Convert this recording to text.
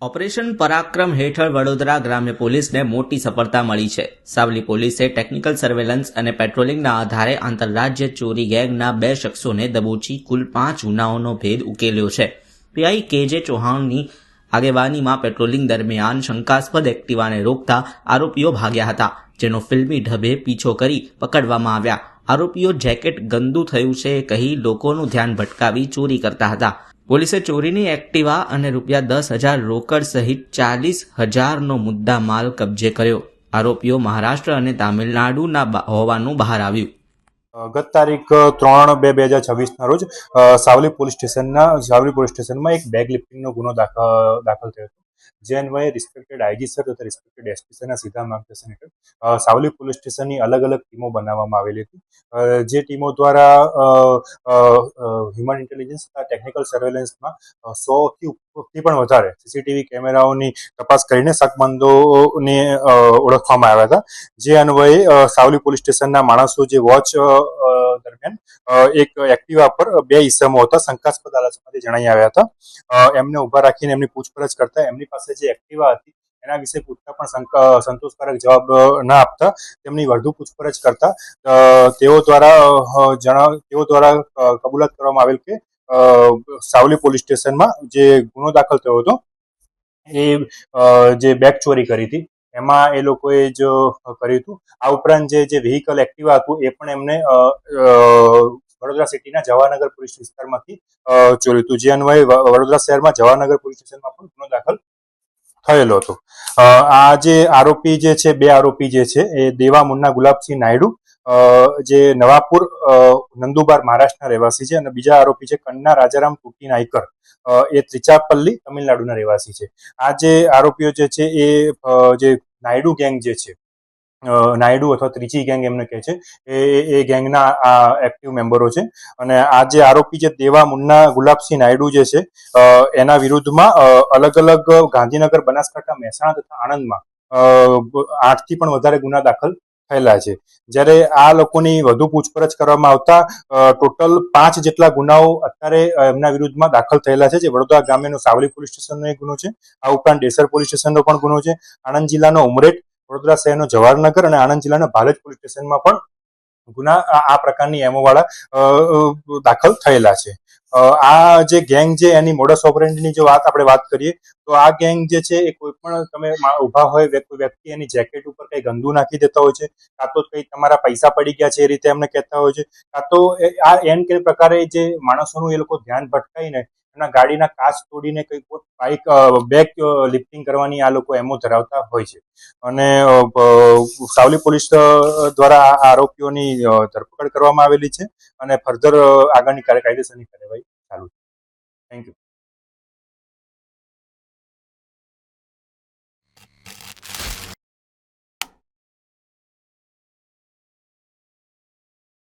Operation પરાક્રમ હેઠળ વડોદરા ગ્રામ્ય પોલીસને મોટી સફળતા મળી છે. સાવલી પોલીસે ટેકનિકલ સર્વેલન્સ અને પેટ્રોલિંગના આધારે આંતરરાજ્ય ચોરી ગેંગના 2 શખ્સોને દબોચી કુલ 5 ગુનાઓનો ભેદ ઉકેલ્યો છે. પીઆઈ કે.જે. ચૌહાણની આગેવાનીમાં પેટ્રોલિંગ દરમિયાન શંકાસ્પદ એક્ટિવાને રોકતા આરોપીઓ ભાગ્યા હતા, જેનો ફિલ્મી ઢબે પીછો કરી પકડવામાં આવ્યા. આરોપીઓ જેકેટ ગંદુ થયું છે કહી લોકોનું ધ્યાન ભટકાવી ચોરી કરતા હતા. પોલીસે ચોરીની એક્ટિવા અને ₹10,000 રોકડ સહિત 40,000નો મુદ્દા માલ કબજે કર્યો. આરોપીઓ મહારાષ્ટ્ર અને તામિલનાડુના હોવાનું બહાર આવ્યું. ગત તારીખ 3/2/2026 રોજ સાવલી પોલીસ સ્ટેશનમાં એક બેગ લિફ્ટિંગનો ગુનો દાખલ થયો હતો. જે અન્વયે રિસ્પેક્ટેડ આઈજી સર તથા રિસ્પેક્ટેડ એસપી સરના સીધા માર્ગદર્શન હેઠળ સાવલી પોલીસ સ્ટેશનની અલગ અલગ ટીમો બનાવવામાં આવેલી હતી. જે ટીમો દ્વારા હ્યુમન ઇન્ટેલિજન્સ તથા ટેકનિકલ સર્વેલન્સમાં 100થી પણ વધારે સીસીટીવી કેમેરાઓની તપાસ કરીને શકમંદોને ઓળખવામાં આવ્યા હતા. જે અન્વયે સાવલી પોલીસ સ્ટેશનના માણસો જે વોચ દરમિયાન એક એક્ટિવા પર 2 ઈસમો હતા, શંકાસ્પદ હાલતમાંથી જણાઈ આવ્યા હતા. એમને ઉભા રાખીને એમની પૂછપરછ કરતા એમની પાસે જે એક્ટિવા હતી એના વિશે પૂછતા પણ સંતોષકારક જવાબ ના આપતા તેમની વધુ પૂછપરછ કરતા તેઓ દ્વારા કબૂલાત કરવામાં આવેલ કે સાવલી પોલીસ સ્ટેશનમાં જે ગુનો દાખલ થયો હતો એ જે બેગ ચોરી કરી હતી એમાં એ લોકોએ જ કર્યું હતું. આ ઉપરાંત જે વ્હીકલ એક્ટિવા હતું એ પણ એમને વડોદરા સિટીના જવાહરનગર પોલીસ વિસ્તારમાંથી ચોર્યું હતું. જે અન્વયે વડોદરા શહેરમાં જવાહરનગર પોલીસ સ્ટેશનમાં પણ ગુનો દાખલ થયેલો હતો. આ જે આરોપી જે છે, 2 આરોપી જે છે એ દેવા મુન્ના ગુલાબસિંહ નાયડુ જે નવાપુર નંદુબાર મહારાષ્ટ્રના રહેવાસી છે, અને બીજા આરોપી છે કન્ના રાજારામ ટુટી નાયકર એ ત્રિચાપલ્લી તમિલનાડુના રહેવાસી છે. આ જે આરોપીઓ જે છે એ જે નાયડુ ગેંગ જે છે, નાયડુ અથવા ત્રીજી ગેંગ એમને કહે છે, એ ગેંગના આ એક્ટિવ મેમ્બરો છે. અને આ જે આરોપી છે દેવા મુન્ના ગુલાબસિંહ નાયડુ જે છે એના વિરુદ્ધમાં અલગ અલગ ગાંધીનગર, બનાસકાંઠા, મહેસાણા તથા આણંદમાં 8થી પણ વધારે ગુના દાખલ થયેલા છે. જ્યારે આ લોકોની વધુ પૂછપરછ કરવામાં આવતા ટોટલ 5 જેટલા ગુનાઓ અત્યારે એમના વિરુદ્ધમાં દાખલ થયેલા છે. જે વડોદરા ગ્રામ્યનો સાવલી પોલીસ સ્ટેશનનો એક ગુનો છે, આ ઉપરાંત ડેસર પોલીસ સ્ટેશનનો પણ ગુનો છે, આણંદ જિલ્લાનો ઉમરેઠ, વડોદરા શહેરનો જવાહરનગર અને આણંદ જિલ્લાના ભાલજ પોલીસ સ્ટેશનમાં પણ ગુના આ પ્રકારની એમઓ વાળા દાખલ થયેલા છે. આ જે ગેંગ છે એની મોડસ ઓપરેન્ડીની જો આપણે વાત કરીએ તો આ ગેંગ જે છે એ કોઈ પણ તમે ઉભા હોય કોઈ વ્યક્તિ એની જેકેટ ઉપર કઈ ગંદુ નાખી દેતા હોય છે, કાં તો કઈ તમારા પૈસા પડી ગયા છે એ રીતે એમને કહેતા હોય છે, કાં તો આ એન કે પ્રકારે જે માણસોનું એ લોકો ધ્યાન ભટકાઈને એના ગાડીના કાચ તોડીને કઈ બાઇક બેગ લિફ્ટિંગ કરવાની આ લોકો એમો ધરાવતા હોય છે. અને સાવલી પોલીસ દ્વારા આ આરોપીઓની ધરપકડ કરવામાં આવેલી છે અને ફર્ધર આગળની કાયદેસરની કાર્યવાહી ચાલુ છે. Thank you.